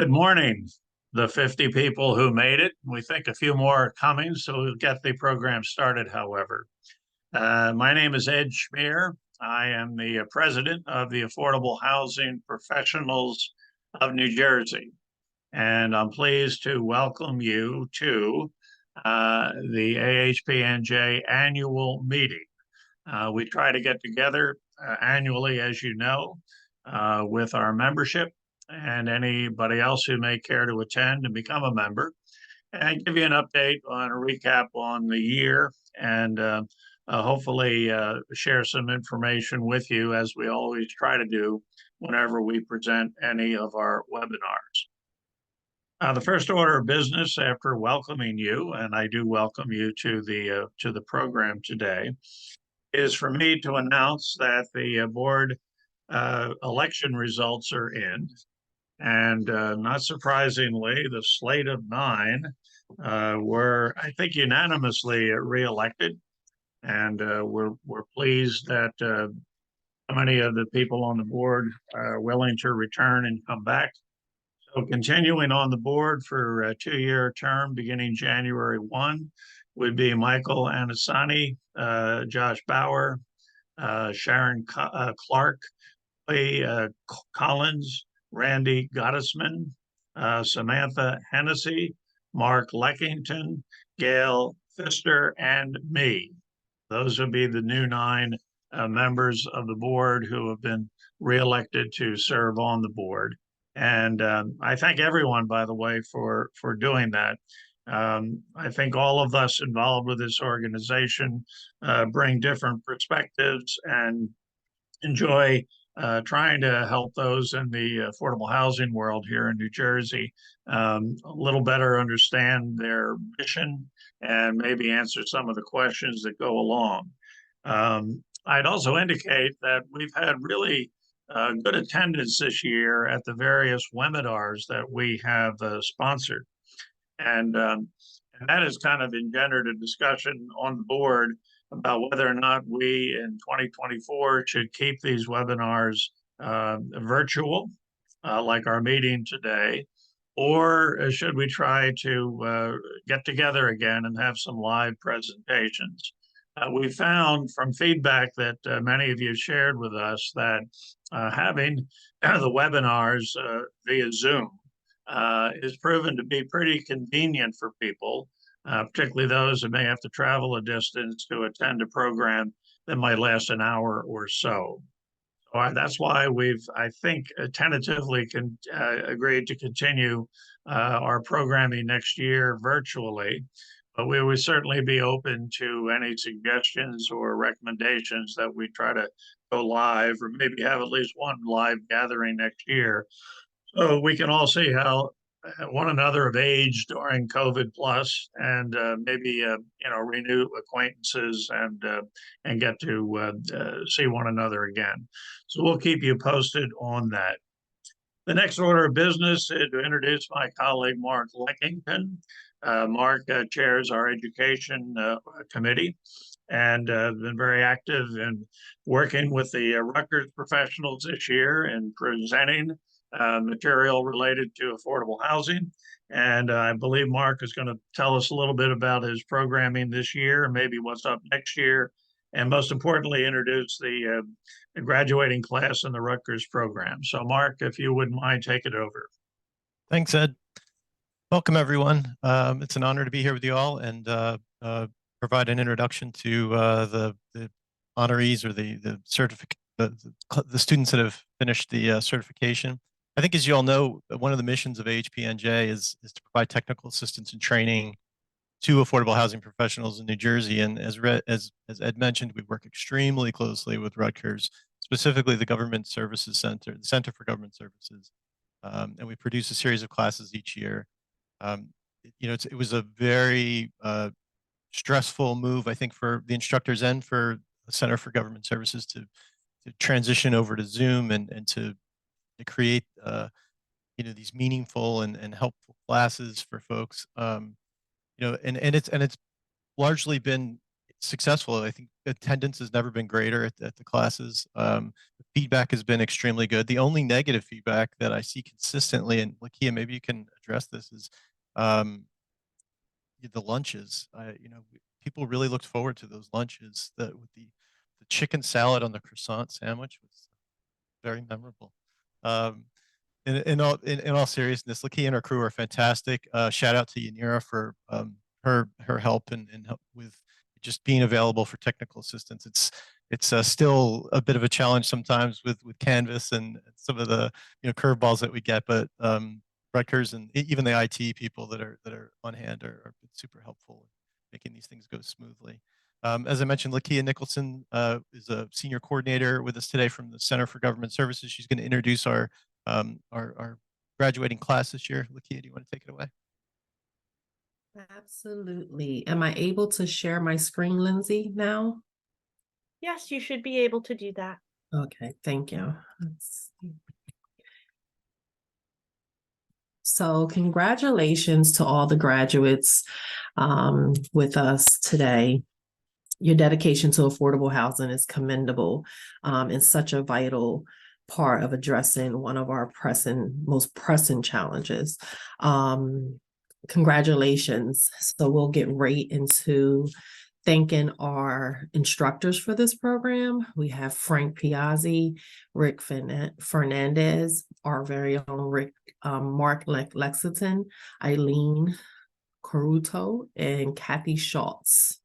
Good morning, the 50 people who made it. We think a few more are coming, so we'll get the program started, however. My name is Ed Schmier. I am the president of the Affordable Housing Professionals of New Jersey, and I'm pleased to welcome you to the AHPNJ annual meeting. We try to get together annually, as you know, with our membership and anybody else who may care to attend and become a member, and give you an update on a recap on the year and hopefully share some information with you as we always try to do whenever we present any of our webinars. The first order of business after welcoming you, and I do welcome you to the program today, is for me to announce that the board election results are in. And not surprisingly, the slate of nine were, I think, unanimously reelected. And we're pleased that many of the people on the board are willing to return and come back. So continuing on the board for a 2-year term beginning January 1 would be Michael Anasani, Josh Bauer, Sharon Clark, Lee Collins, Randy Gottesman, Samantha Hennessy, Mark Leckington, Gail Pfister, and me. Those would be the new 9 members of the board who have been reelected to serve on the board. And I thank everyone, by the way, for doing that. I think all of us involved with this organization bring different perspectives and enjoy trying to help those in the affordable housing world here in New Jersey a little better understand their mission and maybe answer some of the questions that go along. I'd also indicate that we've had really good attendance this year at the various webinars that we have sponsored. And that has kind of engendered a discussion on the board about whether or not we in 2024 should keep these webinars virtual, like our meeting today, or should we try to get together again and have some live presentations? We found from feedback that many of you shared with us that having the webinars via Zoom is proven to be pretty convenient for people, particularly those that may have to travel a distance to attend a program that might last an hour or so. So that's why we've, I think, tentatively agreed to continue our programming next year virtually. But we would certainly be open to any suggestions or recommendations that we try to go live or maybe have at least one live gathering next year. So we can all see how one another have aged during COVID plus, and maybe renew acquaintances and get to see one another again. So we'll keep you posted on that. The next order of business is to introduce my colleague Mark Leckington. Mark chairs our education committee and been very active in working with the Rutgers professionals this year and presenting material related to affordable housing. And I believe Mark is going to tell us a little bit about his programming this year and maybe what's up next year. And most importantly, introduce the graduating class in the Rutgers program. So Mark, if you wouldn't mind, take it over. Thanks, Ed. Welcome, everyone. It's an honor to be here with you all and provide an introduction to the honorees or the students that have finished the certification. I think, as you all know, one of the missions of AHPNJ is to provide technical assistance and training to affordable housing professionals in New Jersey. And as Ed mentioned, we work extremely closely with Rutgers, specifically the Government Services Center, the Center for Government Services. And we produce a series of classes each year. It was a very stressful move, I think, for the instructors and for the Center for Government Services to transition over to Zoom and to create these meaningful and helpful classes for folks. And it's largely been successful. I think attendance has never been greater at the classes. The feedback has been extremely good. The only negative feedback that I see consistently, and Lakia, maybe you can address this, is the lunches. People really looked forward to those lunches. With the chicken salad on the croissant sandwich was very memorable. In all seriousness, Lakia and her crew are fantastic. Shout out to Yanira for her help and help with just being available for technical assistance. It's still a bit of a challenge sometimes with Canvas and some of the curveballs that we get, but Rutgers and even the IT people that are on hand are super helpful in making these things go smoothly. As I mentioned, Lakia Nicholson is a senior coordinator with us today from the Center for Government Services. She's going to introduce our graduating class this year. Lakia, do you want to take it away? Absolutely. Am I able to share my screen, Lindsay, now? Yes, you should be able to do that. Okay, thank you. So congratulations to all the graduates with us today. Your dedication to affordable housing is commendable and such a vital part of addressing one of our most pressing challenges. Congratulations. So we'll get right into thanking our instructors for this program. We have Frank Piazzi, Rick Fernandez, our very own Mark Lexington, Eileen Caruto, and Kathy Schultz.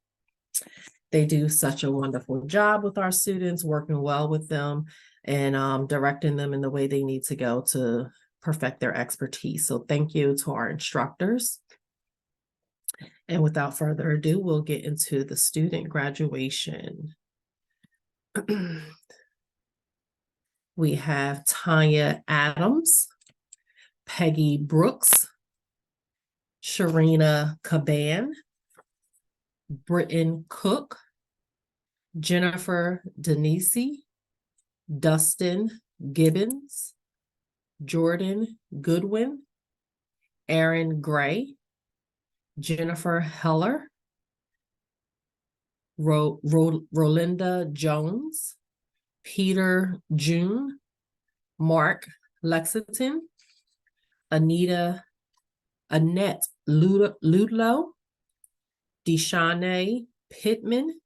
They do such a wonderful job with our students, working well with them and directing them in the way they need to go to perfect their expertise. So thank you to our instructors. And without further ado, we'll get into the student graduation. We have Tanya Adams, Peggy Brooks, Sharina Caban, Britton Cook, Jennifer Denisi, Dustin Gibbons, Jordan Goodwin, Aaron Gray, Jennifer Heller, Rolinda Jones, Peter June, Mark Lexington, Annette Ludlow, Deshawnay Pittman,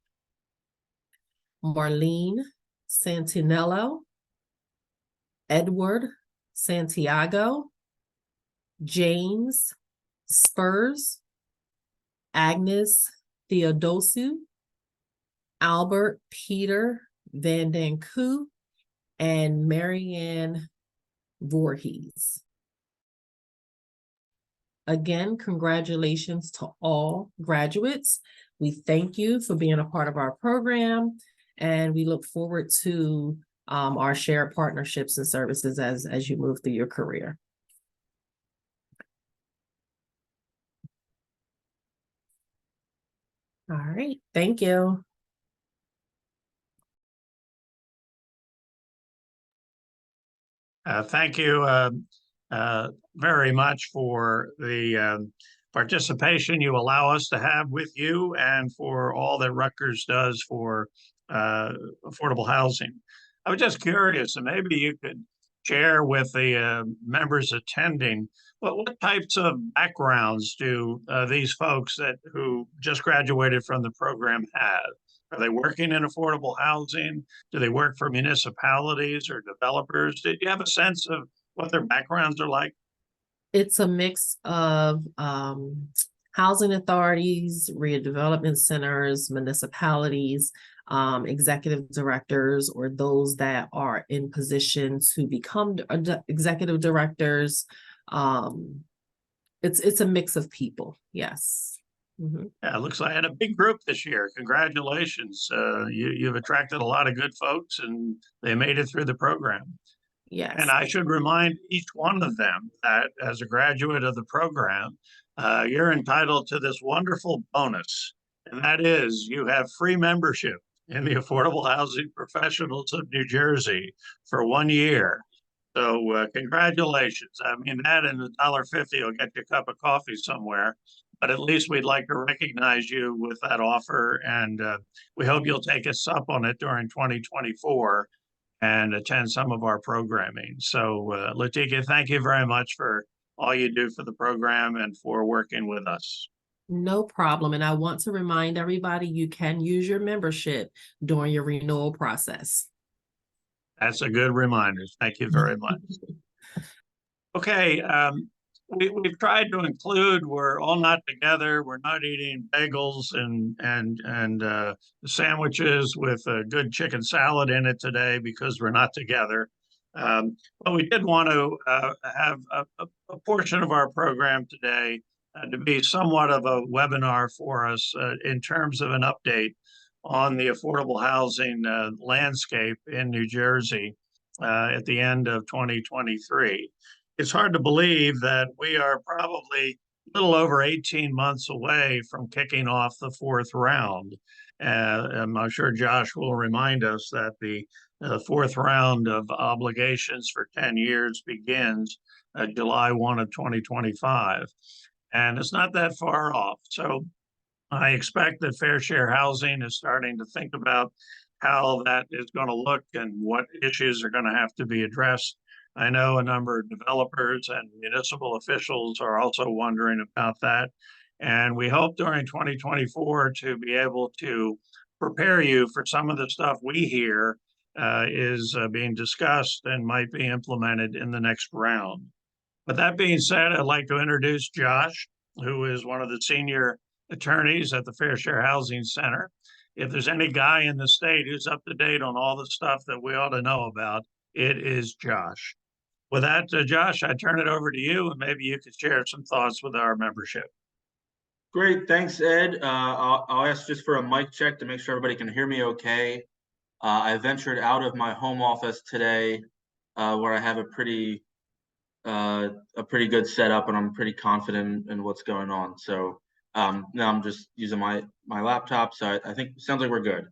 Marlene Santinello, Edward Santiago, James Spurs, Agnes Theodosu, Albert Peter Van Koo, and Marianne Voorhees. Again, congratulations to all graduates. We thank you for being a part of our program, and we look forward to our shared partnerships and services as you move through your career. All right, thank you. Thank you very much for the participation you allow us to have with you and for all that Rutgers does for affordable housing. I was just curious, and maybe you could share with the members attending, what types of backgrounds do these folks who just graduated from the program have? Are they working in affordable housing? Do they work for municipalities or developers? Do you have a sense of what their backgrounds are like? It's a mix of housing authorities, redevelopment centers, municipalities, executive directors, or those that are in position to become executive directors. It's a mix of people. Yes. Mm-hmm. Yeah, it looks like I had a big group this year. Congratulations. You've attracted a lot of good folks and they made it through the program. Yes. And I should remind each one of them that as a graduate of the program, you're entitled to this wonderful bonus. And that is you have free membership in the Affordable Housing Professionals of New Jersey for 1 year. So congratulations. I mean, that and $1.50 will get you a cup of coffee somewhere. but at least we'd like to recognize you with that offer, and we hope you'll take us up on it during 2024 and attend some of our programming. So, Latika, thank you very much for all you do for the program and for working with us. No problem. And I want to remind everybody, you can use your membership during your renewal process. That's a good reminder. Thank you very much. Okay, we've tried to include, we're all not together. We're not eating bagels and sandwiches with a good chicken salad in it today because we're not together. But we did want to have a portion of our program today to be somewhat of a webinar for us in terms of an update on the affordable housing landscape in New Jersey at the end of 2023. It's hard to believe that we are probably a little over 18 months away from kicking off the fourth round. And I'm sure Josh will remind us that the fourth round of obligations for 10 years begins July 1 of 2025. And it's not that far off. So I expect that Fair Share Housing is starting to think about how that is going to look and what issues are going to have to be addressed. I know a number of developers and municipal officials are also wondering about that. And we hope during 2024 to be able to prepare you for some of the stuff we hear is being discussed and might be implemented in the next round. But that being said, I'd like to introduce Josh, who is one of the senior attorneys at the Fair Share Housing Center. If there's any guy in the state who's up to date on all the stuff that we ought to know about, it is Josh. With that, Josh, I turn it over to you, and maybe you could share some thoughts with our membership. Great, thanks, Ed. I'll ask just for a mic check to make sure everybody can hear me okay. I ventured out of my home office today, where I have a pretty good setup, and I'm pretty confident in what's going on. So now I'm just using my laptop. So I think it sounds like we're good.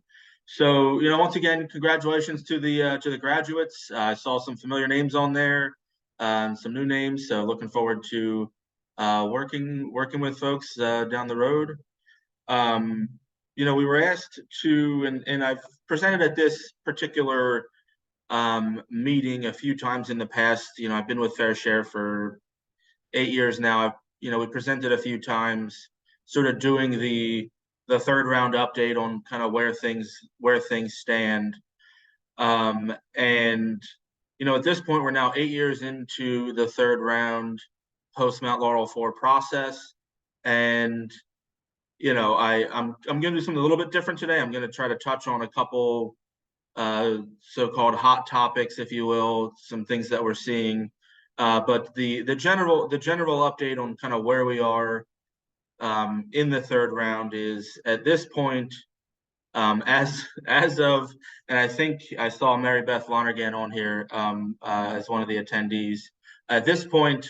So, once again, congratulations to the graduates. I saw some familiar names on there, and some new names. So looking forward to working with folks down the road. We were asked to, and I've presented at this particular meeting a few times in the past. I've been with Fair Share for 8 years now. We presented a few times, sort of doing the third round update on kind of where things stand. And at this point, we're now 8 years into the third round post Mount Laurel 4 process. And I'm going to do something a little bit different today. I'm going to try to touch on a couple so-called hot topics, if you will, some things that we're seeing. But the general update on kind of where we are in the third round is, at this point, as of, and I think I saw Mary Beth Lonergan on here as one of the attendees. At this point,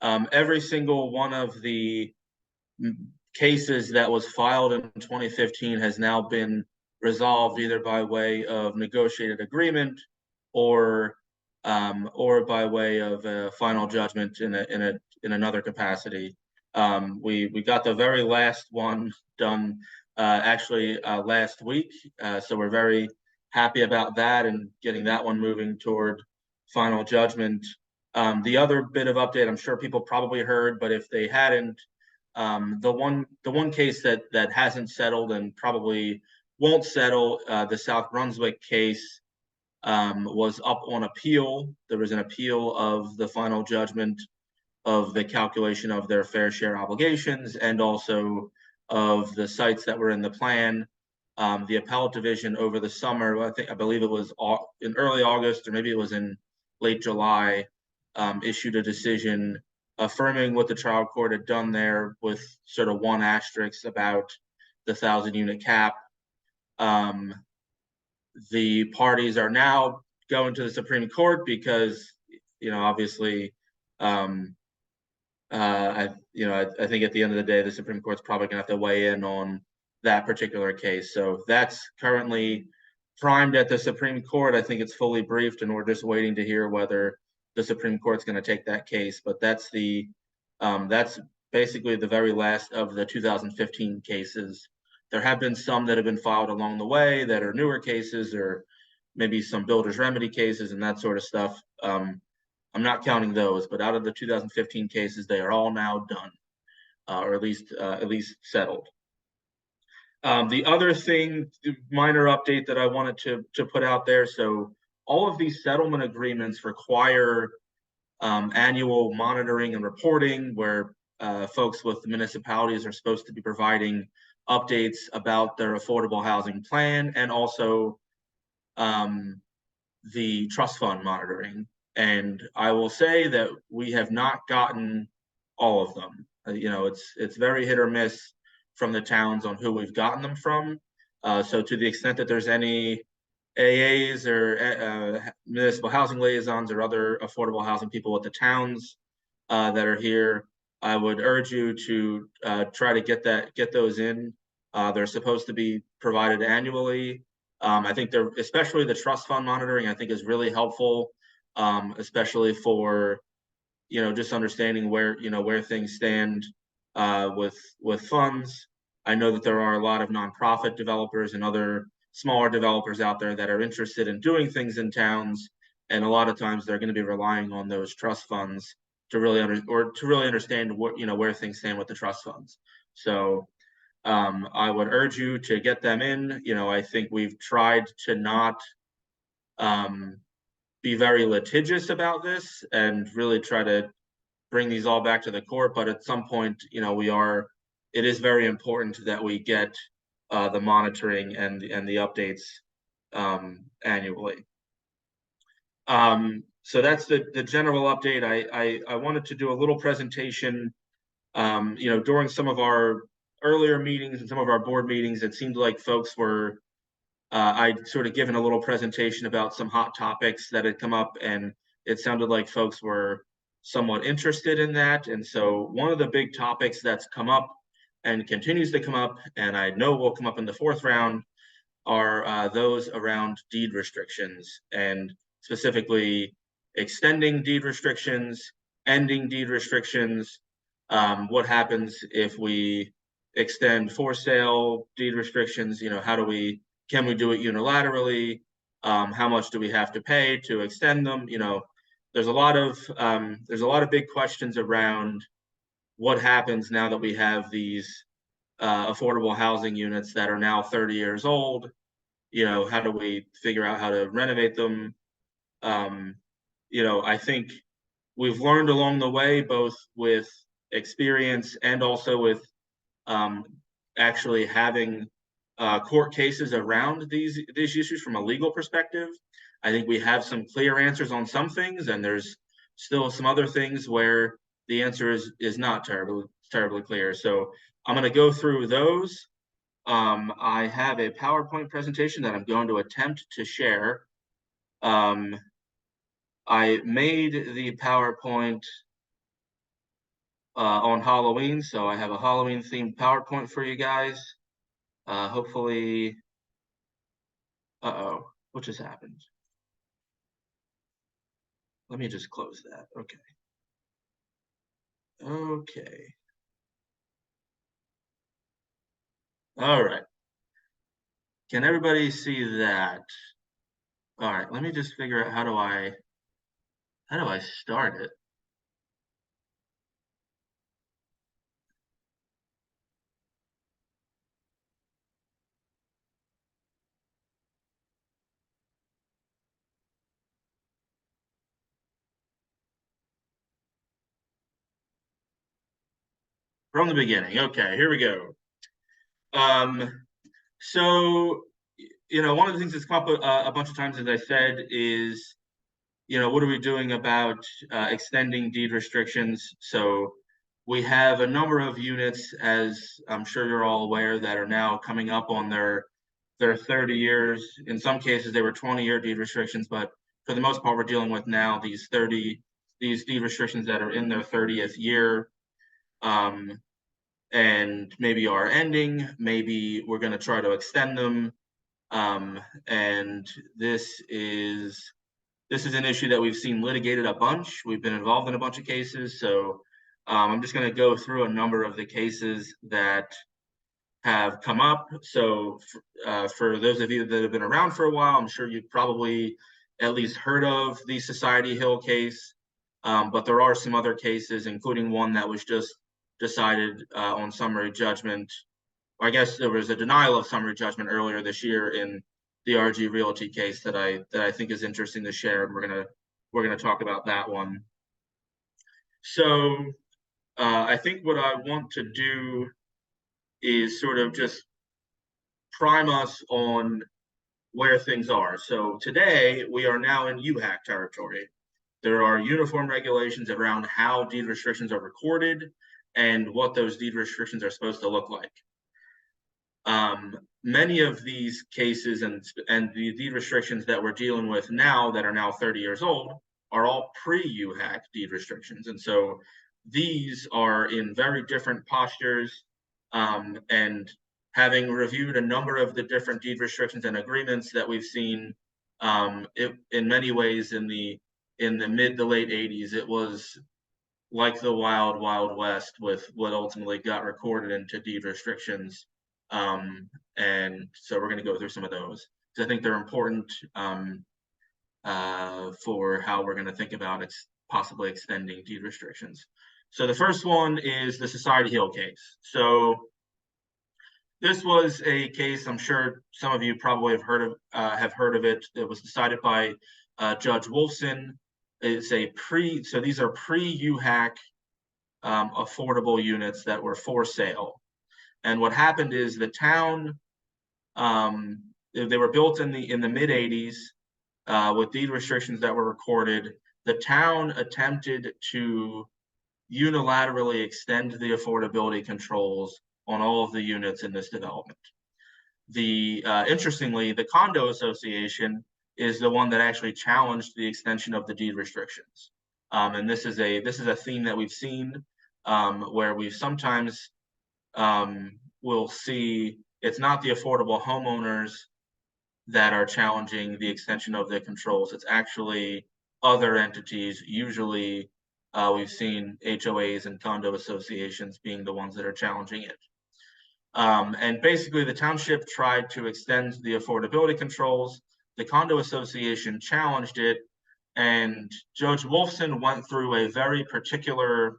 every single one of the cases that was filed in 2015 has now been resolved, either by way of negotiated agreement or by way of a final judgment in another capacity. We got the very last one done actually last week, so we're very happy about that and getting that one moving toward final judgment. The other bit of update, I'm sure people probably heard, but if they hadn't, the one case that hasn't settled and probably won't settle, the South Brunswick case, was up on appeal. There was an appeal of the final judgment of the calculation of their fair share obligations and also of the sites that were in the plan. The appellate division over the summer, I believe it was in early August, or maybe it was in late July, issued a decision affirming what the trial court had done there, with sort of one asterisk about the 1,000-unit cap. The parties are now going to the Supreme Court because, obviously, I think at the end of the day, the Supreme Court's probably going to have to weigh in on that particular case. So that's currently primed at the Supreme Court. I think it's fully briefed, and we're just waiting to hear whether the Supreme Court's going to take that case. But that's basically the very last of the 2015 cases. There have been some that have been filed along the way that are newer cases, or maybe some builder's remedy cases and that sort of stuff. I'm not counting those, but out of the 2015 cases, they are all now done, or at least settled. The other thing, minor update that I wanted to put out there. So all of these settlement agreements require annual monitoring and reporting, where folks with the municipalities are supposed to be providing updates about their affordable housing plan, and also the trust fund monitoring. And I will say that we have not gotten all of them. You know, it's very hit or miss from the towns on who we've gotten them from. So to the extent that there's any AAs or municipal housing liaisons or other affordable housing people with the towns that are here, I would urge you to try to get those in. They're supposed to be provided annually. I think they're, especially the trust fund monitoring, I think is really helpful, especially for, you know, just understanding where, you know, where things stand with funds. I know that there are a lot of nonprofit developers and other smaller developers out there that are interested in doing things in towns, and a lot of times they're going to be relying on those trust funds to really understand what, you know, where things stand with the trust funds. So I would urge you to get them in. You know, I think we've tried to not be very litigious about this and really try to bring these all back to the court. But at some point, you know, it is very important that we get the monitoring and the updates annually. So that's the general update. I wanted to do a little presentation. You know, during some of our earlier meetings and some of our board meetings, it seemed like folks were, I'd sort of given a little presentation about some hot topics that had come up, and it sounded like folks were somewhat interested in that. And so one of the big topics that's come up and continues to come up, and I know will come up in the fourth round, are those around deed restrictions, and specifically extending deed restrictions, ending deed restrictions. What happens if we extend for sale deed restrictions? You know, can we do it unilaterally? How much do we have to pay to extend them? You know, there's a lot of big questions around what happens now that we have these affordable housing units that are now 30 years old. You know, how do we figure out how to renovate them? You know, I think we've learned along the way, both with experience and also with actually having court cases around these issues from a legal perspective. I think we have some clear answers on some things, and there's still some other things where the answer is not terribly clear. So I'm going to go through those. I have a PowerPoint presentation that I'm going to attempt to share. I made the PowerPoint on Halloween, so I have a Halloween themed PowerPoint for you guys. Hopefully, what just happened? Let me just close that. Okay. All right. Can everybody see that? All right, let me just figure out how do I start it? From the beginning. Okay, here we go. So, you know, one of the things that's come up a bunch of times, as I said, is, you know, what are we doing about extending deed restrictions? So we have a number of units, as I'm sure you're all aware, that are now coming up on their 30 years. In some cases, they were 20-year deed restrictions, but for the most part, we're dealing with now these deed restrictions that are in their 30th year. And maybe are ending, maybe we're going to try to extend them. And this is an issue that we've seen litigated a bunch. We've been involved in a bunch of cases. So I'm just going to go through a number of the cases that have come up. So for those of you that have been around for a while, I'm sure you've probably at least heard of the Society Hill case. But there are some other cases, including one that was just decided on summary judgment. Or I guess there was a denial of summary judgment earlier this year in the RG Realty case that I think is interesting to share. And we're gonna talk about that one. So I think what I want to do is sort of just prime us on where things are. So today we are now in UHAC territory. There are uniform regulations around how deed restrictions are recorded and what those deed restrictions are supposed to look like. Many of these cases and the deed restrictions that we're dealing with now that are now 30 years old are all pre-UHAC deed restrictions. And so these are in very different postures, and having reviewed a number of the different deed restrictions and agreements that we've seen, in many ways in the mid to late 80s, it was like the wild, wild west with what ultimately got recorded into deed restrictions. And so we're going to go through some of those because I think they're important for how we're going to think about possibly extending deed restrictions. So the first one is the Society Hill case. So this was a case I'm sure some of you probably have heard of it. It was decided by Judge Wolfson. It's so these are pre-UHAC affordable units that were for sale. And what happened is the town, they were built in the mid 80s with deed restrictions that were recorded. The town attempted to unilaterally extend the affordability controls on all of the units in this development. Interestingly, the condo association is the one that actually challenged the extension of the deed restrictions. And this is a theme that we've seen where we've sometimes we'll see it's not the affordable homeowners that are challenging the extension of the controls. It's actually other entities. Usually we've seen HOAs and condo associations being the ones that are challenging it. And basically the township tried to extend the affordability controls. The condo association challenged it, and Judge Wolfson went through a very particular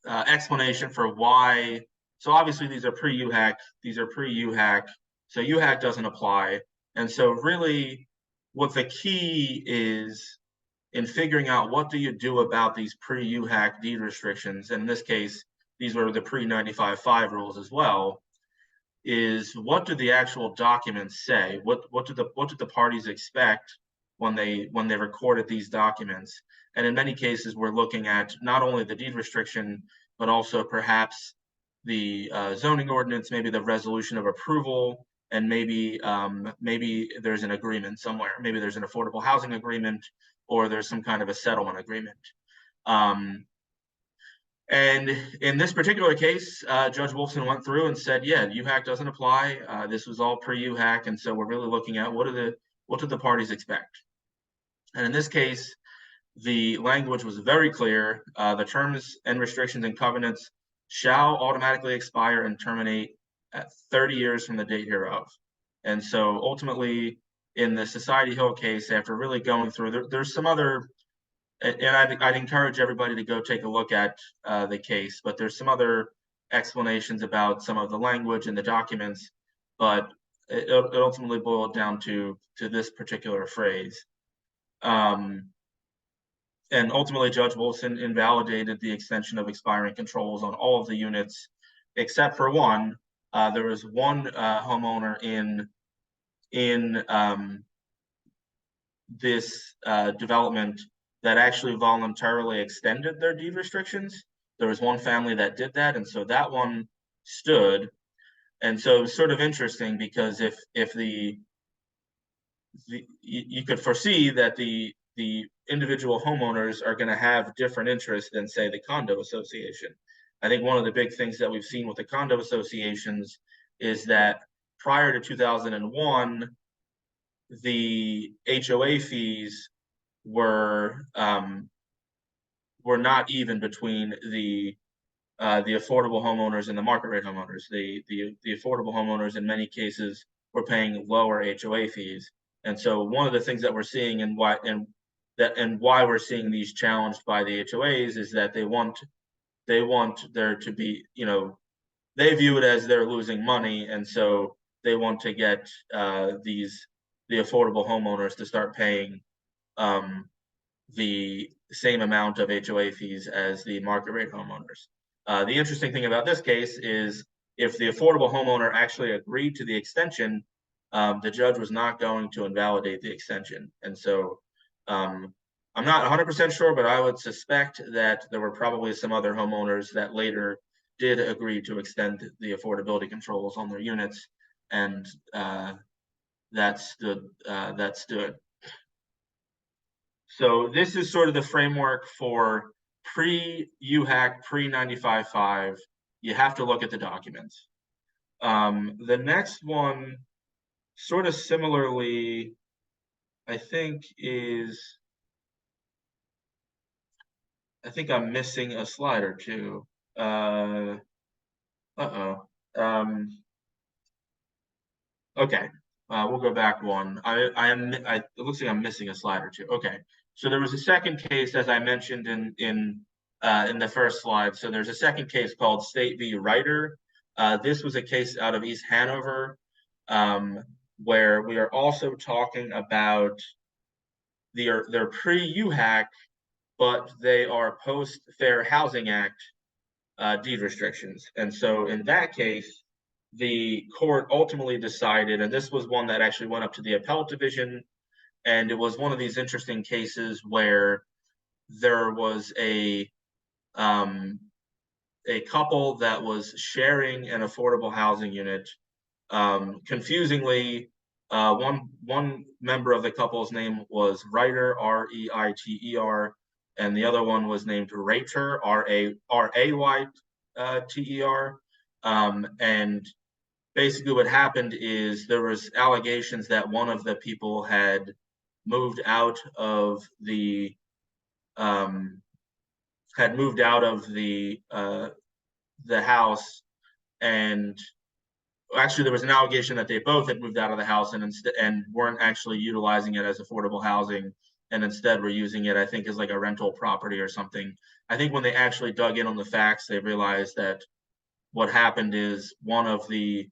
explanation for why. So obviously these are pre-UHAC, so UHAC doesn't apply. And so really what the key is in figuring out what do you do about these pre-UHAC deed restrictions, and in this case, these were the pre-95-5 rules as well, is what do the actual documents say? What did the parties expect when they recorded these documents? And in many cases, we're looking at not only the deed restriction, but also perhaps the zoning ordinance, maybe the resolution of approval, and maybe there's an agreement somewhere. Maybe there's an affordable housing agreement, or there's some kind of a settlement agreement. And in this particular case, Judge Wolfson went through and said, yeah, UHAC doesn't apply. This was all pre-UHAC, and so we're really looking at what did the parties expect? And in this case, the language was very clear. The terms and restrictions and covenants shall automatically expire and terminate at 30 years from the date hereof. And so ultimately, in the Society Hill case, after really going through, there's some other, and I'd encourage everybody to go take a look at the case, but there's some other explanations about some of the language and the documents, but it ultimately boiled down to this particular phrase. And ultimately, Judge Wolfson invalidated the extension of expiring controls on all of the units, except for one. There was one homeowner in this development that actually voluntarily extended their deed restrictions. There was one family that did that, and so that one stood. And so it was sort of interesting because if you could foresee that the individual homeowners are going to have different interests than, say, the condo association. I think one of the big things that we've seen with the condo associations is that prior to 2001, the HOA fees were were not even between the affordable homeowners and the market rate homeowners. The affordable homeowners in many cases were paying lower HOA fees. And so one of the things that we're seeing and why we're seeing these challenged by the HOAs is that they want there to be, they view it as they're losing money, and so they want to get the affordable homeowners to start paying the same amount of HOA fees as the market rate homeowners. The interesting thing about this case is if the affordable homeowner actually agreed to the extension, the judge was not going to invalidate the extension. And so I'm not 100% sure, but I would suspect that there were probably some other homeowners that later did agree to extend the affordability controls on their units, and that stood. So this is sort of the framework for pre-UHAC, pre-95.5. You have to look at the documents. The next one, sort of similarly, I think I'm missing a slide or two. Okay, we'll go back one. It looks like I'm missing a slide or two. Okay, so there was a second case, as I mentioned in the first slide. So there's a second case called State v. Ryder. This was a case out of East Hanover, where we are also talking about they're pre-UHAC, but they are post-Fair Housing Act deed restrictions. And so in that case, the court ultimately decided, and this was one that actually went up to the appellate division, and it was one of these interesting cases where there was a couple that was sharing an affordable housing unit. Confusingly, one member of the couple's name was Reiter, R-E-I-T-E-R, and the other one was named Rayter, R-A-Y-T-E-R. And basically what happened is there was allegations that one of the people had moved out of the house, and actually there was an allegation that they both had moved out of the house and weren't actually utilizing it as affordable housing, and instead were using it, I think, as like a rental property or something. I think when they actually dug in on the facts, they realized that what happened is one of the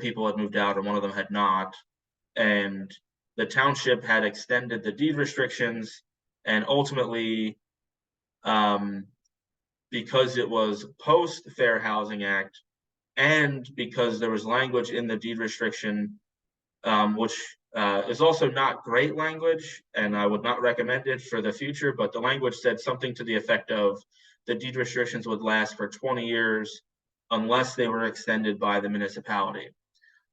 people had moved out and one of them had not, and the township had extended the deed restrictions, and ultimately, because it was post Fair Housing Act, and because there was language in the deed restriction, which is also not great language, and I would not recommend it for the future, but the language said something to the effect of the deed restrictions would last for 20 years unless they were extended by the municipality.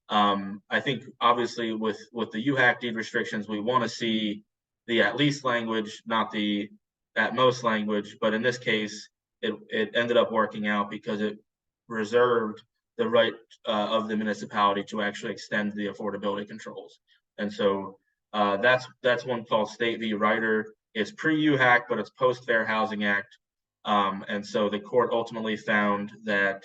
I think obviously with the UHAC deed restrictions, we want to see the at least language, not the at most language, but in this case, it ended up working out because it reserved the right of the municipality to actually extend the affordability controls. And so that's one called State v. Ryder. It's pre-UHAC, but it's post-Fair Housing Act. And so the court ultimately found that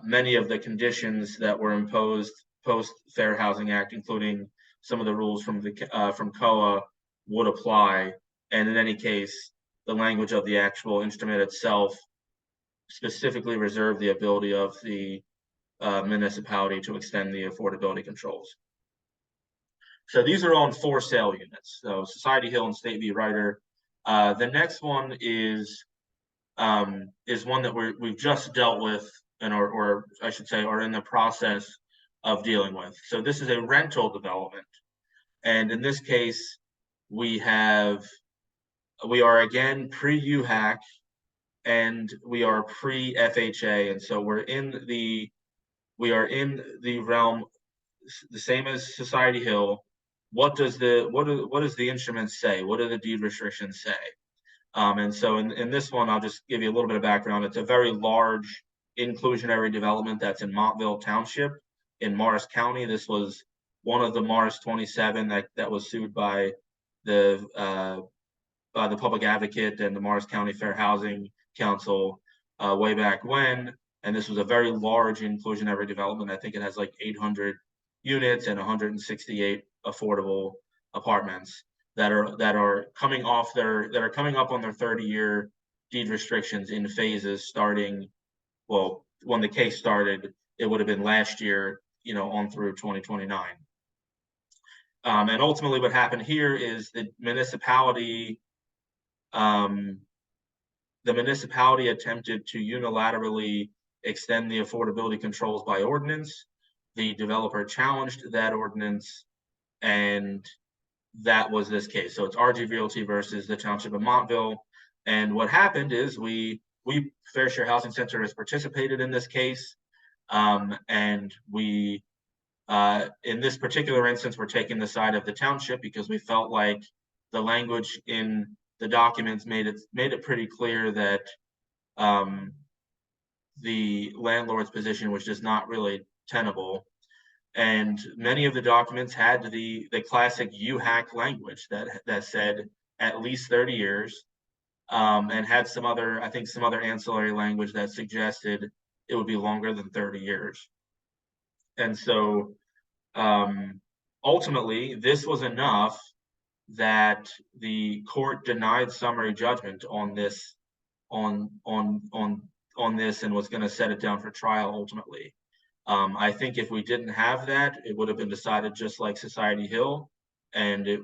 many of the conditions that were imposed post-Fair Housing Act, including some of the rules from COA, would apply. And in any case, the language of the actual instrument itself specifically reserved the ability of the municipality to extend the affordability controls. So these are on for sale units. So Society Hill and State v. Ryder. The next one is one that we've just dealt with, or I should say, are in the process of dealing with. So this is a rental development, and in this case, we are again pre-UHAC, and we are pre-FHA, and so we are in the realm the same as Society Hill. What does the instrument say? What do the deed restrictions say? And so in this one, I'll just give you a little bit of background. It's a very large inclusionary development that's in Montville Township in Morris County. This was one of the Morris 27 that was sued by the Public Advocate and the Morris County Fair Housing Council way back when. And this was a very large inclusionary development. I think it has like 800 units and 168 affordable apartments that are coming up on their 30-year deed restrictions in phases starting, well, when the case started, it would have been last year, on through 2029. And ultimately what happened here is the municipality attempted to unilaterally extend the affordability controls by ordinance. The developer challenged that ordinance, and that was this case. So it's RG Realty versus the Township of Montville. And what happened is we Fair Share Housing Center has participated in this case. And we, in this particular instance, we're taking the side of the township because we felt like the language in the documents made it pretty clear that the landlord's position was just not really tenable. And many of the documents had the classic UHAC language that said at least 30 years, and had some other ancillary language that suggested it would be longer than 30 years. And so ultimately, this was enough that the court denied summary judgment on this and was going to set it down for trial ultimately. I think if we didn't have that, it would have been decided just like Society Hill, and it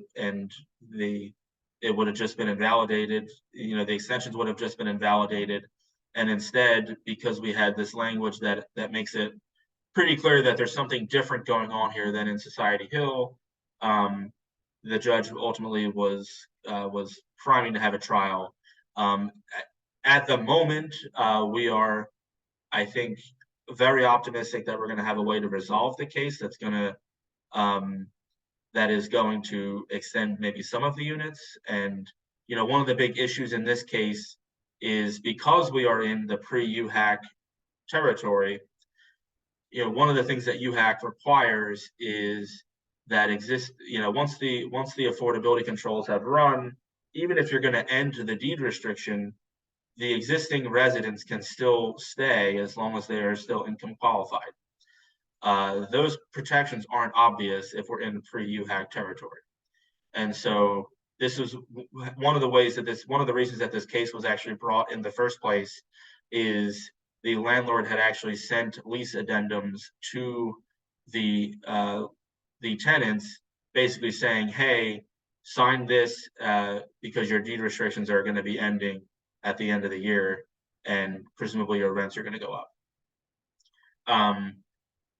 would have just been invalidated. The extensions would have just been invalidated. And instead, because we had this language that makes it pretty clear that there's something different going on here than in Society Hill, the judge ultimately was priming to have a trial. At the moment, we are, I think, very optimistic that we're going to have a way to resolve the case that is going to extend maybe some of the units. And one of the big issues in this case is because we are in the pre-UHAC territory. One of the things that UHAC requires is that once the affordability controls have run, even if you're going to end the deed restriction, the existing residents can still stay as long as they are still income qualified. Those protections aren't obvious if we're in pre-UHAC territory. And so this is one of the reasons that this case was actually brought in the first place is the landlord had actually sent lease addendums to the tenants, basically saying, hey, sign this because your deed restrictions are going to be ending at the end of the year, and presumably your rents are going to go up.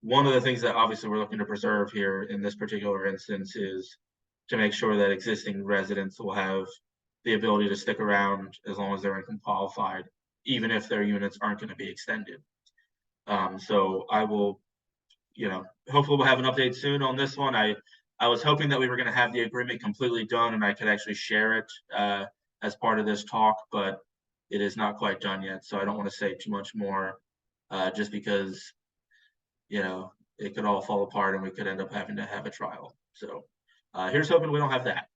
One of the things that obviously we're looking to preserve here in this particular instance is to make sure that existing residents will have the ability to stick around as long as they're income qualified, even if their units aren't going to be extended. So I will, hopefully we'll have an update soon on this one. I was hoping that we were going to have the agreement completely done and I could actually share it as part of this talk, but it is not quite done yet. So I don't want to say too much more just because, it could all fall apart and we could end up having to have a trial. So here's hoping we don't have that.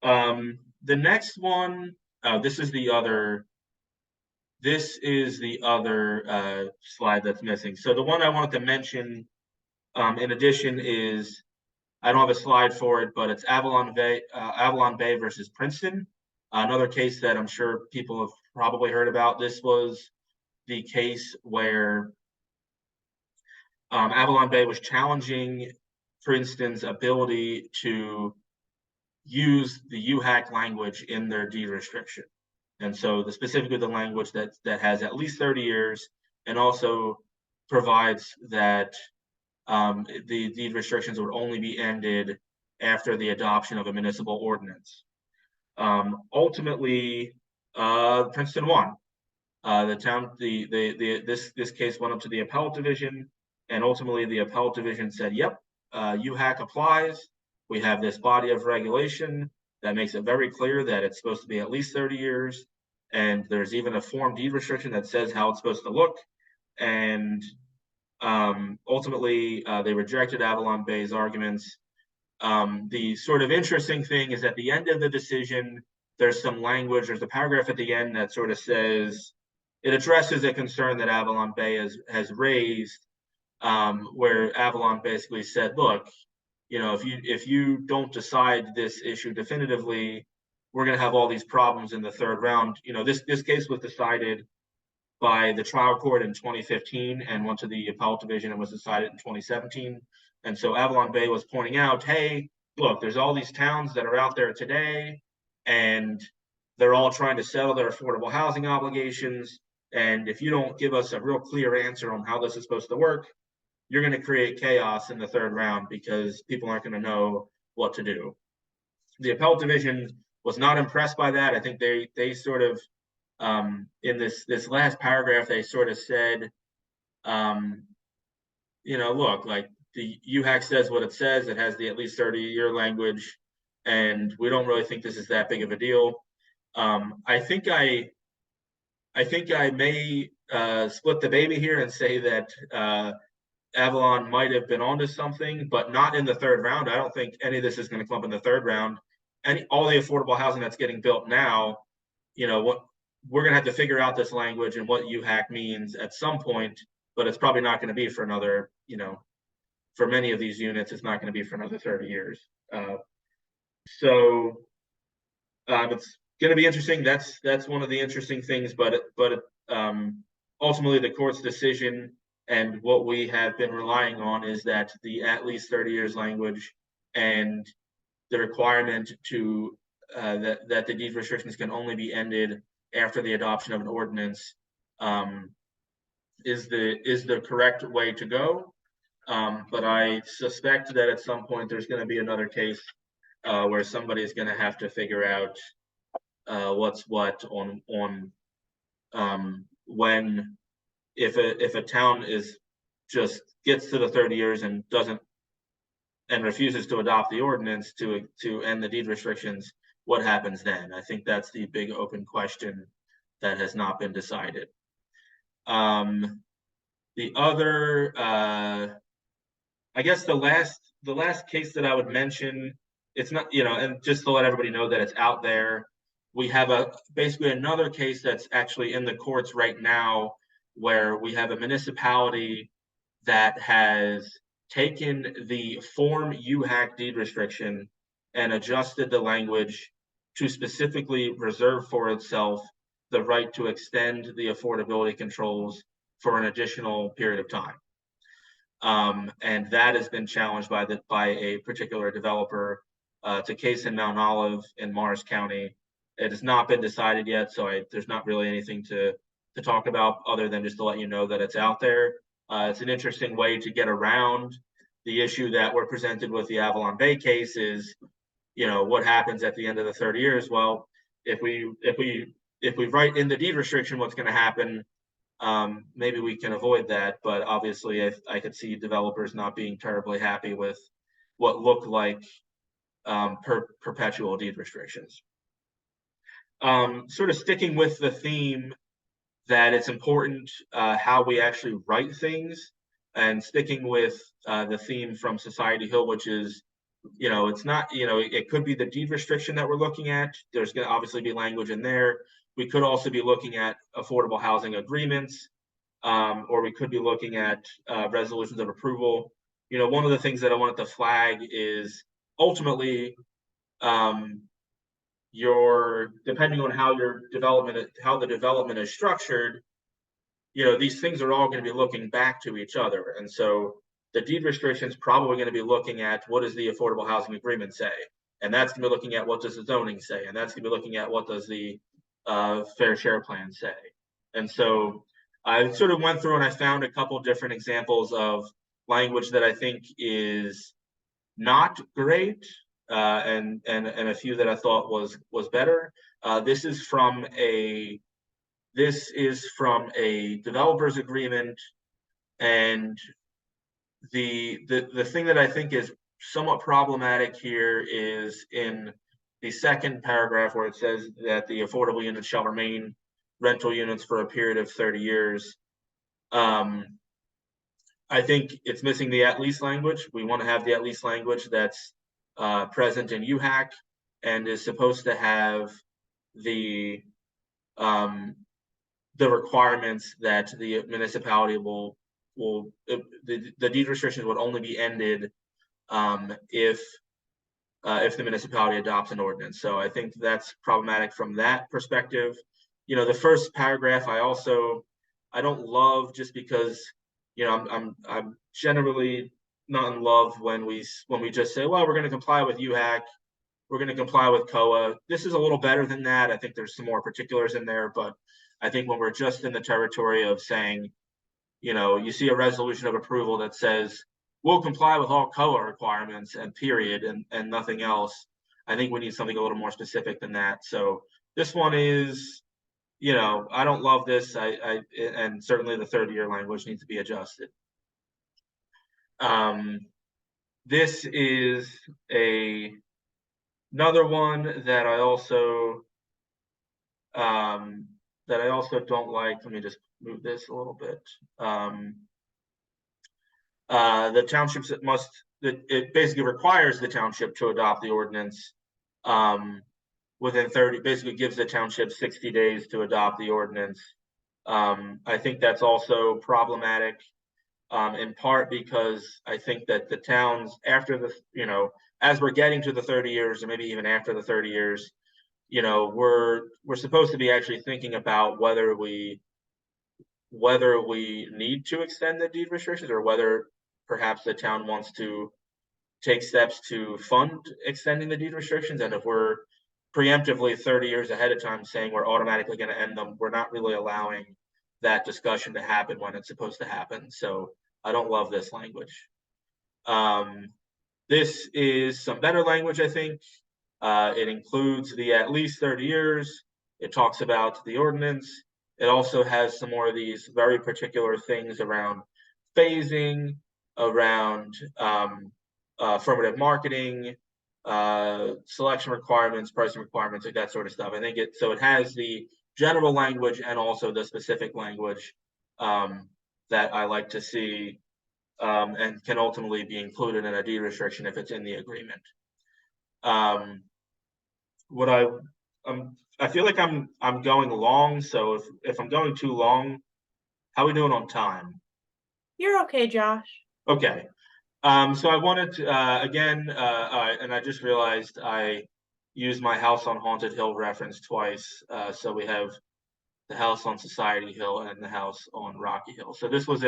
The next one, this is the other slide that's missing. So the one I wanted to mention in addition is, I don't have a slide for it, but it's Avalon Bay versus Princeton. Another case that I'm sure people have probably heard about. This was the case where Avalon Bay was challenging Princeton's ability to use the UHAC language in their deed restriction. And so specifically the language that has at least 30 years and also provides that the deed restrictions would only be ended after the adoption of a municipal ordinance. Ultimately, Princeton won. This case went up to the appellate division, and ultimately the appellate division said, yep, UHAC applies. We have this body of regulation that makes it very clear that it's supposed to be at least 30 years. And there's even a form deed restriction that says how it's supposed to look. And ultimately, they rejected Avalon Bay's arguments The sort of interesting thing is at the end of the decision, there's some language, there's a paragraph at the end that sort of says, it addresses a concern that Avalon Bay has raised, where Avalon basically said, look, you know, if you don't decide this issue definitively, we're going to have all these problems in the third round. You know, this case was decided by the trial court in 2015 and went to the appellate division and was decided in 2017. And so Avalon Bay was pointing out, hey, look, there's all these towns that are out there today, and they're all trying to settle their affordable housing obligations. And if you don't give us a real clear answer on how this is supposed to work, you're going to create chaos in the third round because people aren't going to know what to do. The appellate division was not impressed by that. I think they sort of, in this last paragraph, they sort of said, you know, look, like the UHAC says what it says. It has the at least 30-year language, and we don't really think this is that big of a deal. I think I may split the baby here and say that Avalon might have been onto something, but not in the third round. I don't think any of this is going to come up in the third round. All the affordable housing that's getting built now, you know, what we're going to have to figure out this language and what UHAC means at some point, but it's probably not going to be for another, you know, for many of these units, it's not going to be for another 30 years. So it's going to be interesting. That's one of the interesting things, but ultimately the court's decision and what we have been relying on is that the at least 30 years language and the requirement to that the deed restrictions can only be ended after the adoption of an ordinance is the correct way to go. But I suspect that at some point there's going to be another case where somebody is going to have to figure out what's what on when if a town is just gets to the 30 years and refuses to adopt the ordinance to end the deed restrictions, what happens then? I think that's the big open question that has not been decided. The other, I guess the last case that I would mention, it's not, you know, and just to let everybody know that it's out there, we have basically another case that's actually in the courts right now where we have a municipality that has taken the form UHAC deed restriction and adjusted the language to specifically reserve for itself the right to extend the affordability controls for an additional period of time. And that has been challenged by a particular developer. It's a case in Mount Olive in Morris County. It has not been decided yet, so there's not really anything to talk about other than just to let you know that it's out there. It's an interesting way to get around the issue that we're presented with the Avalon Bay case is, you know, what happens at the end of the 30 years? Well, if we write in the deed restriction what's going to happen, maybe we can avoid that. But obviously, I could see developers not being terribly happy with what look like perpetual deed restrictions. Sort of sticking with the theme that it's important how we actually write things, and sticking with the theme from Society Hill, which is, you know, it's not, you know, it could be the deed restriction that we're looking at. There's going to obviously be language in there. We could also be looking at affordable housing agreements, or we could be looking at resolutions of approval. You know, one of the things that I wanted to flag is ultimately, depending on how the development is structured, you know, these things are all going to be looking back to each other. And so the deed restriction is probably going to be looking at what does the affordable housing agreement say, and that's going to be looking at what does the zoning say, and that's going to be looking at what does the fair share plan say. And so I sort of went through and I found a couple different examples of language that I think is not great, and a few that I thought was better. This is from a developer's agreement, and the thing that I think is somewhat problematic here is in the second paragraph where it says that the affordable units shall remain rental units for a period of 30 years. I think it's missing the at least language. We want to have the at least language that's present in UHAC and is supposed to have the requirements that the municipality the deed restrictions would only be ended if the municipality adopts an ordinance. So I think that's problematic from that perspective. You know, the first paragraph I don't love, just because, you know, I'm generally not in love when we just say, well, we're going to comply with UHAC, we're going to comply with COA. This is a little better than that. I think there's some more particulars in there, but I think when we're just in the territory of saying, you know, you see a resolution of approval that says we'll comply with all COA requirements and period, and nothing else, I think we need something a little more specific than that. So this one is, you know, I don't love this. And certainly the 30-year language needs to be adjusted. This is another one that I also don't like. Let me just move this a little bit. The townships it basically requires the township to adopt the ordinance within 30, basically gives the township 60 days to adopt the ordinance. I think that's also problematic, in part because I think that the towns, after the, you know, as we're getting to the 30 years, or maybe even after the 30 years, you know, we're supposed to be actually thinking about whether we need to extend the deed restrictions, or whether perhaps the town wants to take steps to fund extending the deed restrictions. And if we're preemptively 30 years ahead of time saying we're automatically going to end them, we're not really allowing that discussion to happen when it's supposed to happen. So I don't love this language. This is some better language, I think. It includes the at least 30 years. It talks about the ordinance. It also has some more of these very particular things around phasing, around affirmative marketing, selection requirements, pricing requirements, like that sort of stuff. I think it has the general language and also the specific language that I like to see, and can ultimately be included in a deed restriction if it's in the agreement. I feel like I'm going long, so if I'm going too long, how are we doing on time? You're okay, Josh. Okay. So I wanted to, again, and I just realized I used my House on Haunted Hill reference twice. So we have the house on Society Hill and the house on Rocky Hill. So this was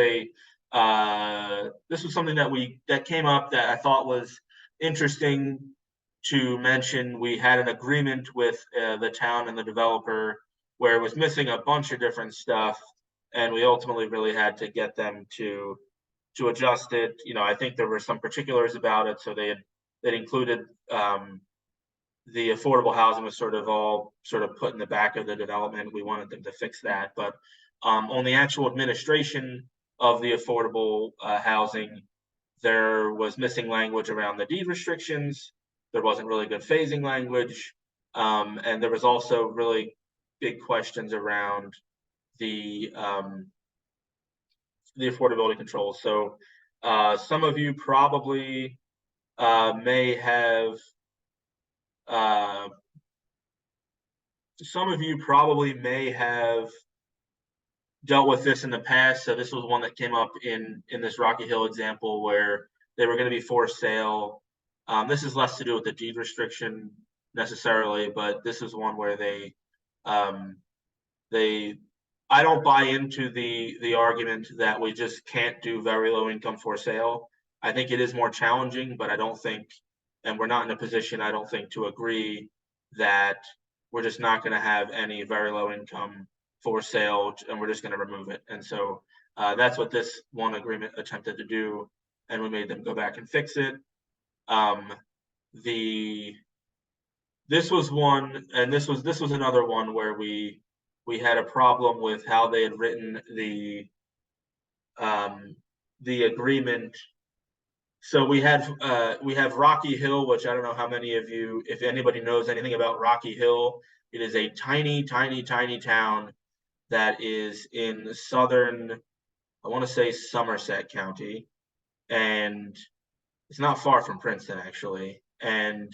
something that came up that I thought was interesting to mention. We had an agreement with the town and the developer where it was missing a bunch of different stuff, and we ultimately really had to get them to adjust it. You know, I think there were some particulars about it. So they included the affordable housing was sort of put in the back of the development. We wanted them to fix that, but on the actual administration of the affordable housing, there was missing language around the deed restrictions. There wasn't really good phasing language, and there was also really big questions around the affordability controls. So some of you probably may have dealt with this in the past. So this was one that came up in this Rocky Hill example where they were going to be for sale. This is less to do with the deed restriction necessarily, but this is one where I don't buy into the argument that we just can't do very low income for sale. I think it is more challenging, but I don't think, and we're not in a position, I don't think, to agree that we're just not going to have any very low income for sale and we're just going to remove it. And so that's what this one agreement attempted to do, and we made them go back and fix it. This was one, and this was another one where we had a problem with how they had written the agreement. So we have Rocky Hill, which I don't know how many of you, if anybody knows anything about Rocky Hill. It is a tiny, tiny, tiny town that is in southern, I want to say Somerset County, and it's not far from Princeton, actually. and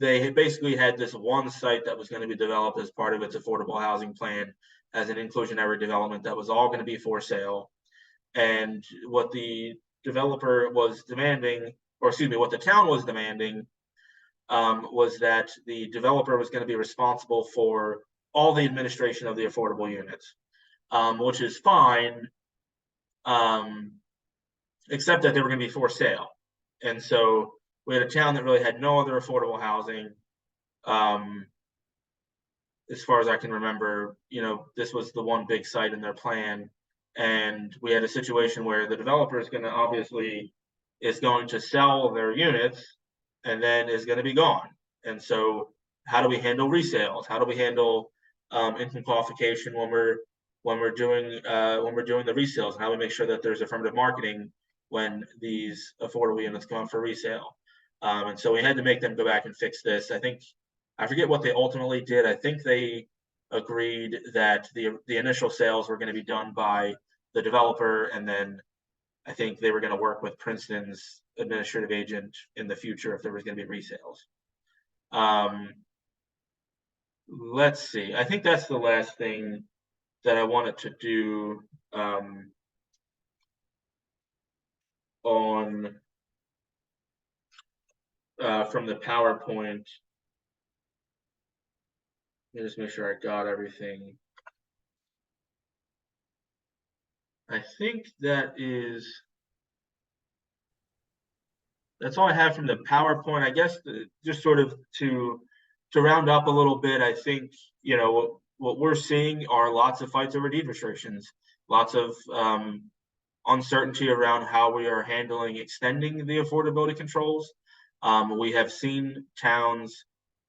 they had basically had this one site that was going to be developed as part of its affordable housing plan as an inclusionary development that was all going to be for sale. And what the developer was demanding, or excuse me, what the town was demanding, was that the developer was going to be responsible for all the administration of the affordable units, which is fine, except that they were going to be for sale. And so we had a town that really had no other affordable housing. As far as I can remember, this was the one big site in their plan. And we had a situation where the developer is going to sell their units and then is going to be gone. And so how do we handle resales? How do we handle income qualification when we're doing the resales? And how do we make sure that there's affirmative marketing when these affordable units come up for resale? And so we had to make them go back and fix this. I forget what they ultimately did. I think they agreed that the initial sales were going to be done by the developer, and then I think they were going to work with Princeton's administrative agent in the future if there was going to be resales. Let's see. I think that's the last thing that I wanted to do on from the PowerPoint. Let me just make sure I got everything. I think that's all I have from the PowerPoint. I guess just sort of to round up a little bit, I think, what we're seeing are lots of fights over deed restrictions, lots of uncertainty around how we are handling extending the affordability controls. We have seen towns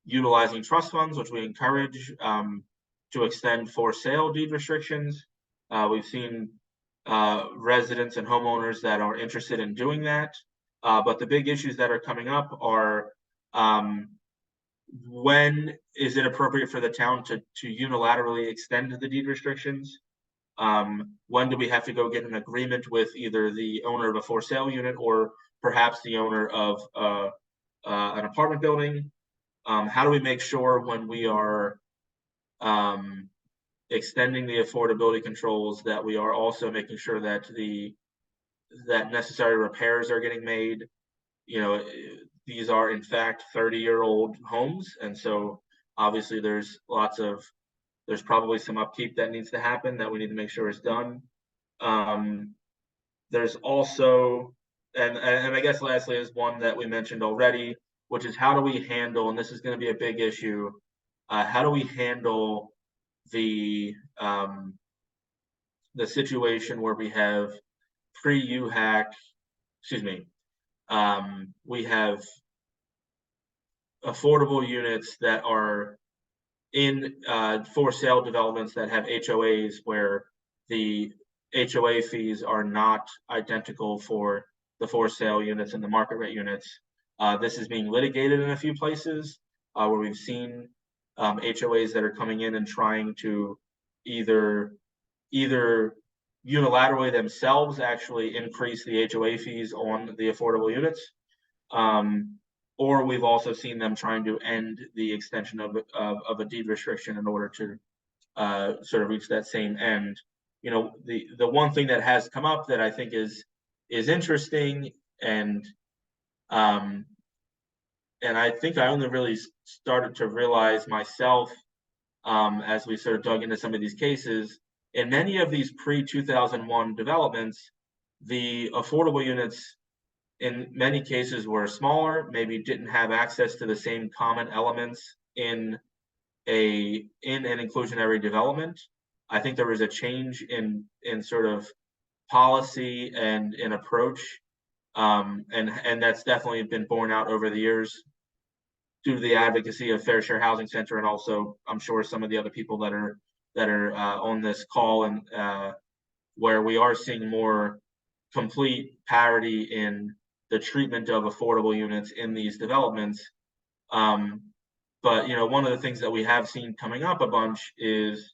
utilizing trust funds, which we encourage, to extend for sale deed restrictions. We've seen residents and homeowners that are interested in doing that. But the big issues that are coming up are when is it appropriate for the town to unilaterally extend the deed restrictions? When do we have to go get an agreement with either the owner of a for sale unit or perhaps the owner of an apartment building? How do we make sure when we are extending the affordability controls that we are also making sure that that necessary repairs are getting made? These are in fact 30-year-old homes, and so obviously there's probably some upkeep that needs to happen that we need to make sure is done. There's also, and I guess lastly is one that we mentioned already, which is how do we handle, and this is going to be a big issue, how do we handle the situation where we have pre-UHAC, we have affordable units that are in for sale developments that have HOAs where the HOA fees are not identical for the for sale units and the market rate units. This is being litigated in a few places where we've seen HOAs that are coming in and trying to either unilaterally themselves actually increase the HOA fees on the affordable units, or we've also seen them trying to end the extension of a deed restriction in order to sort of reach that same end. The one thing that has come up that I think is interesting, and I think I only really started to realize myself as we sort of dug into some of these cases. In many of these pre-2001 developments, the affordable units in many cases were smaller, maybe didn't have access to the same common elements in an inclusionary development. I think there was a change in sort of policy and in approach, and that's definitely been borne out over the years due to the advocacy of Fair Share Housing Center, and also I'm sure some of the other people that are on this call, and where we are seeing more complete parity in the treatment of affordable units in these developments. But one of the things that we have seen coming up a bunch is,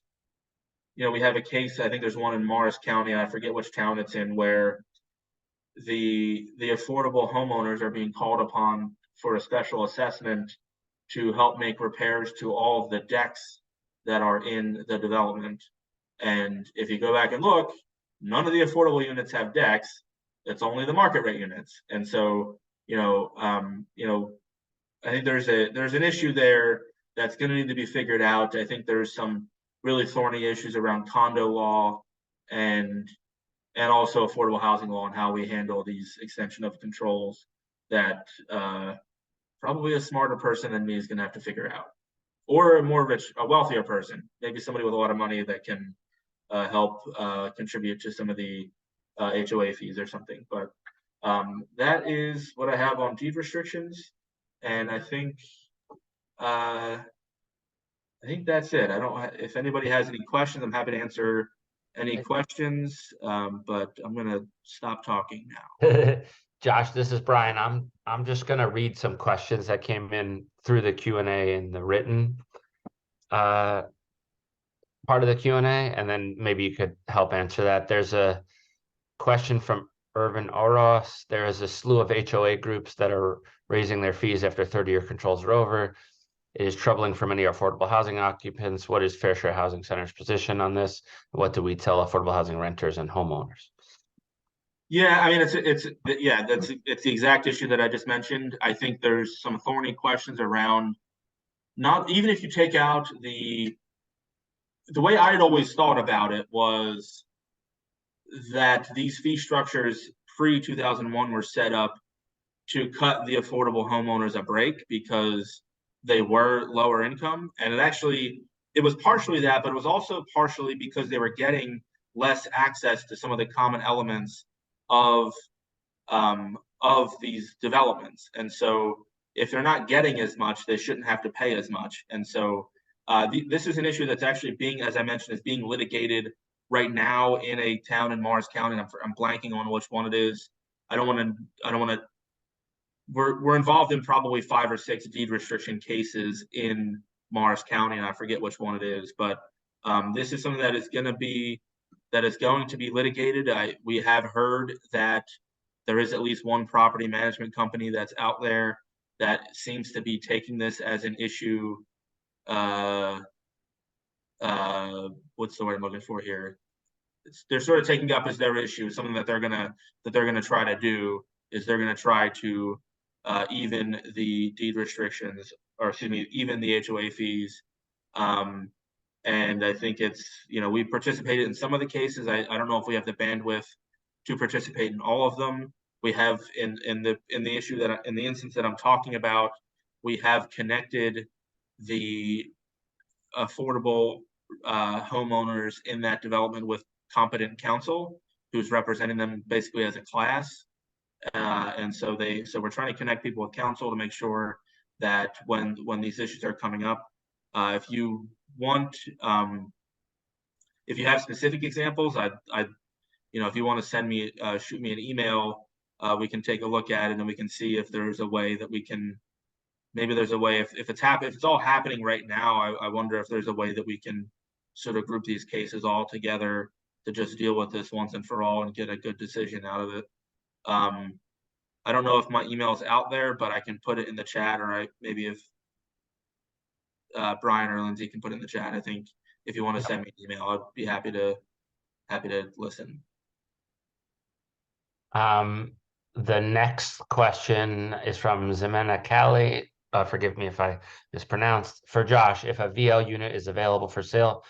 we have a case, I think there's one in Morris County, I forget which town it's in, where the affordable homeowners are being called upon for a special assessment to help make repairs to all of the decks that are in the development. And if you go back and look, none of the affordable units have decks. It's only the market rate units. And so, I think there's an issue there that's going to need to be figured out. I think there's some really thorny issues around condo law and also affordable housing law and how we handle these extension of controls that probably a smarter person than me is going to have to figure out, or a wealthier person, maybe somebody with a lot of money that can help contribute to some of the HOA fees or something. But that is what I have on deed restrictions, and I think that's it. If anybody has any questions, I'm happy to answer any questions, but I'm gonna stop talking now. Josh, this is Brian. I'm just gonna read some questions that came in through the Q&A and the written part of the Q&A, and then maybe you could help answer that. There's a question from Irvin Oros. There is a slew of HOA groups that are raising their fees after 30-year controls are over. It is troubling for many affordable housing occupants. What is Fair Share Housing Center's position on this? What do we tell affordable housing renters and homeowners? Yeah, I mean, it's the exact issue that I just mentioned. I think there's some thorny questions around, not even if you take out the way I had always thought about it was that these fee structures pre-2001 were set up to cut the affordable homeowners a break because they were lower income. And it was partially that, but it was also partially because they were getting less access to some of the common elements of these developments. And so if they're not getting as much, they shouldn't have to pay as much. And so this is an issue that's actually as I mentioned, is being litigated right now in a town in Morris County. I'm blanking on which one it is. I don't want to. We're involved in probably 5 or 6 deed restriction cases in Morris County, and I forget which one it is. But this is something that is going to be litigated. We have heard that there is at least one property management company that's out there that seems to be taking this as an issue. What's the word I'm looking for here? They're sort of taking up as their issue, something that they're gonna try to do is they're gonna try to even the deed restrictions, or excuse me, even the HOA fees. And I think it's, we participated in some of the cases. I don't know if we have the bandwidth to participate in all of them. We have in the instance that I'm talking about, we have connected the affordable homeowners in that development with competent counsel who's representing them basically as a class. And so we're trying to connect people with counsel to make sure that when these issues are coming up, if you want, if you have specific examples, if you want to shoot me an email, we can take a look at it and we can see if there's a way that we can, maybe there's a way, if it's all happening right now, I wonder if there's a way that we can sort of group these cases all together to just deal with this once and for all and get a good decision out of it. I don't know if my email is out there, but I can put it in the chat, or maybe if Brian or Lindsay can put it in the chat. I think if you want to send me an email, I'd be happy to listen. The next question is from Ximena Cali. Forgive me if I mispronounced. For Josh, if a VL unit is available for sale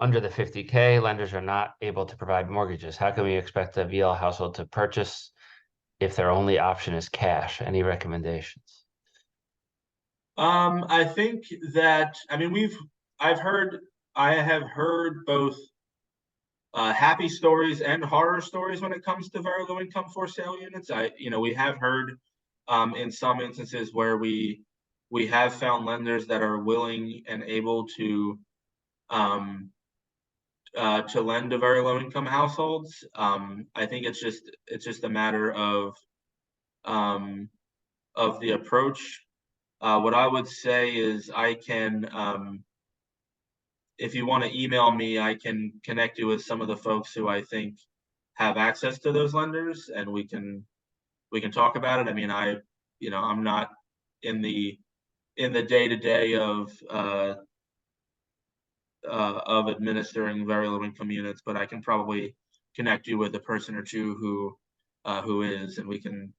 under the 50K, lenders are not able to provide mortgages. How can we expect a VL household to purchase if their only option is cash? Any recommendations? I think that, I have heard both happy stories and horror stories when it comes to very low income for sale units. We have heard in some instances where we have found lenders that are willing and able to lend to very low income households. I think it's just a matter of the approach. What I would say is I can, if you want to email me, I can connect you with some of the folks who I think have access to those lenders, and we can talk about it. I mean, I'm not in the day-to-day of administering very low income units, but I can probably connect you with a person or two who is, and we can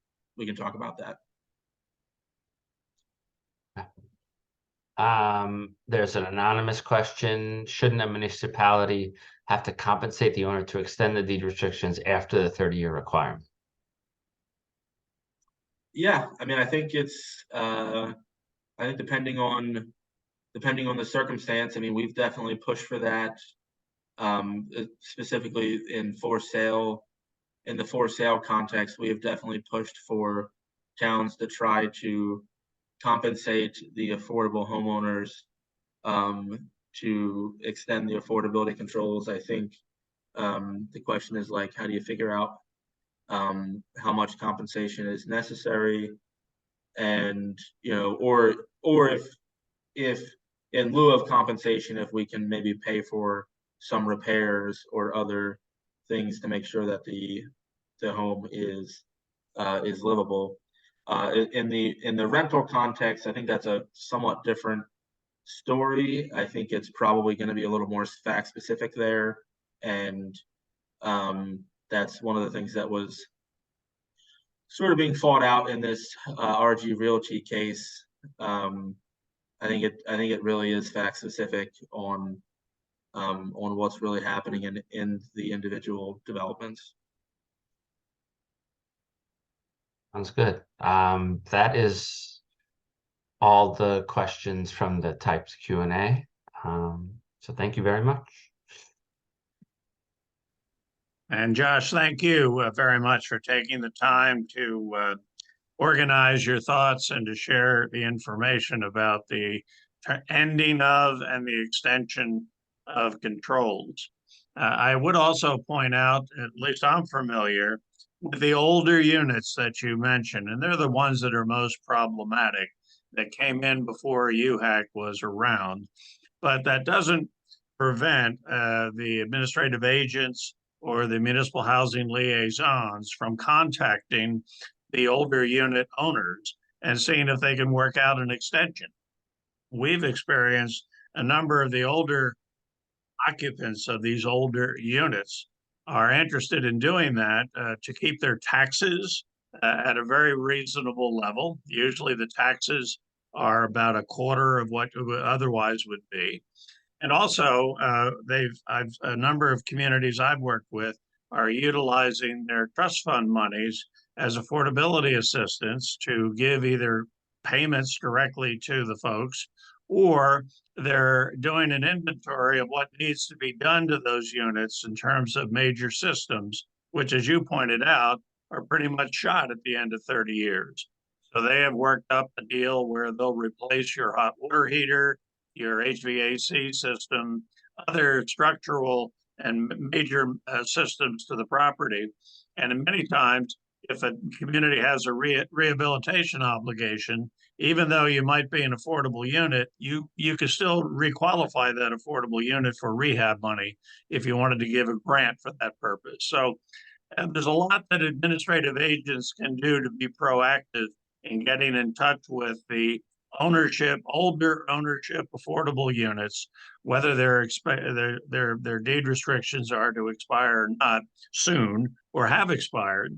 talk about that. There's an anonymous question. Shouldn't a municipality have to compensate the owner to extend the deed restrictions after the 30-year requirement? Yeah, I mean, I think it's I think depending on the circumstance. I mean, we've definitely pushed for that, specifically in the for sale context. We have definitely pushed for towns to try to compensate the affordable homeowners, to extend the affordability controls. I think the question is, like, how do you figure out how much compensation is necessary, and or if in lieu of compensation, if we can maybe pay for some repairs or other things to make sure that the home is livable. In the rental context, I think that's a somewhat different story. I think it's probably going to be a little more fact specific there, and that's one of the things that was sort of being fought out in this RG Realty case. I think it really is fact specific on what's really happening in the individual developments. Sounds good. That is all the questions from the typed Q&A. So thank you very much. And Josh, thank you very much for taking the time to organize your thoughts and to share the information about the ending of and the extension of controls. I would also point out, at least I'm familiar with the older units that you mentioned, and they're the ones that are most problematic, that came in before UHAC was around. But that doesn't prevent the administrative agents or the municipal housing liaisons from contacting the older unit owners and seeing if they can work out an extension. We've experienced a number of the older occupants of these older units are interested in doing that to keep their taxes at a very reasonable level. Usually the taxes are about a quarter of what otherwise would be. And also, a number of communities I've worked with are utilizing their trust fund monies as affordability assistance to give either payments directly to the folks, or they're doing an inventory of what needs to be done to those units in terms of major systems, which, as you pointed out, are pretty much shot at the end of 30 years. So they have worked up a deal where they'll replace your hot water heater, your HVAC system, other structural and major systems to the property. And many times, if a community has a rehabilitation obligation, even though you might be an affordable unit, you can still requalify that affordable unit for rehab money if you wanted to give a grant for that purpose. So there's a lot that administrative agents can do to be proactive in getting in touch with the older ownership, affordable units, whether their deed restrictions are to expire or not soon, or have expired,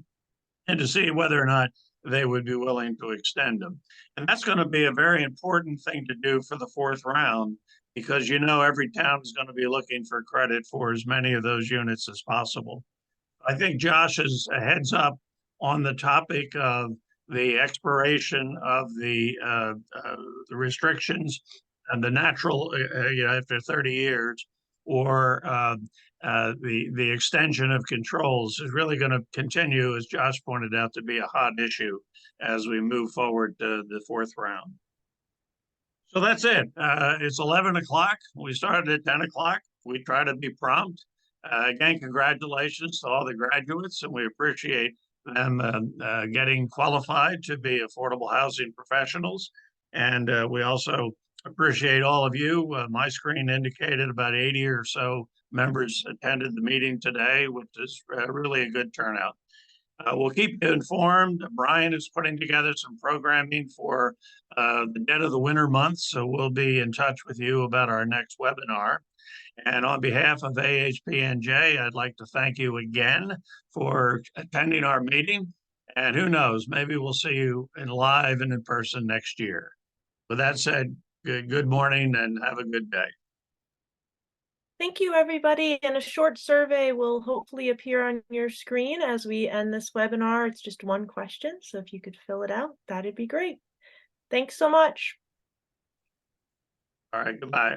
and to see whether or not they would be willing to extend them. And that's going to be a very important thing to do for the fourth round, because every town is going to be looking for credit for as many of those units as possible. I think Josh is a heads up on the topic of the expiration of the restrictions and the natural, after 30 years, or the extension of controls is really going to continue, as Josh pointed out, to be a hot issue as we move forward to the fourth round. So that's it. It's 11 o'clock. We started at 10 o'clock. We try to be prompt. Again, congratulations to all the graduates, and we appreciate them getting qualified to be affordable housing professionals. And we also appreciate all of you. My screen indicated about 80 or so members attended the meeting today, which is really a good turnout. We'll keep you informed. Brian is putting together some programming for the dead of the winter months, so we'll be in touch with you about our next webinar. And on behalf of AHPNJ, I'd like to thank you again for attending our meeting. And who knows, maybe we'll see you live and in person next year. With that said, good morning and have a good day. Thank you, everybody. And a short survey will hopefully appear on your screen as we end this webinar. It's just one question, so if you could fill it out, that'd be great. Thanks so much. All right, goodbye.